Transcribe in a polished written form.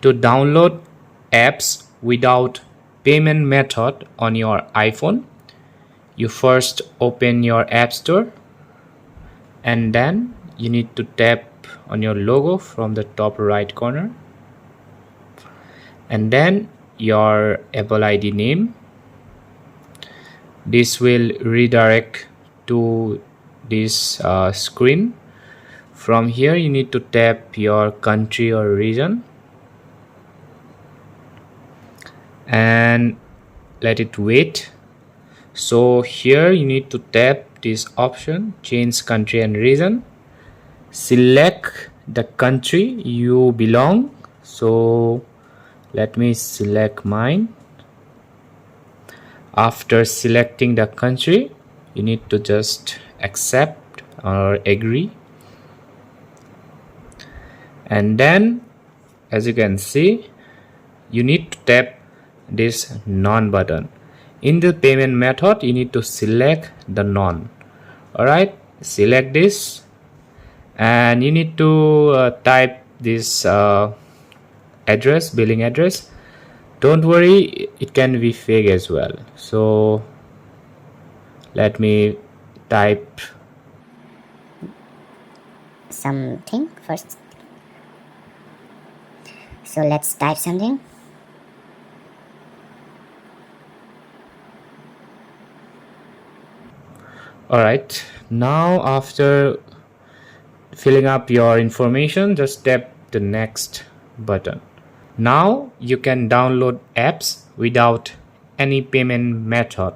To download apps without payment method on your iPhone, you first open your App Store and then you need to tap on your logo from the top right corner and then your Apple ID name. This will redirect to this screen. From here you need to tap your country or region and let it wait. So here you need to tap this option, change country and region. Select the country you belong. So let me select mine. After selecting the country, you need to just accept or agree. And then as you can see, you need to tap this none button. In the payment method, you need to select the none. Alright, select this and you need to type this address, billing address. Don't worry, it can be fake as well. So let me type something first. So let's type something. Alright, now after filling up your information, just tap the next button. Now you can download apps without any payment method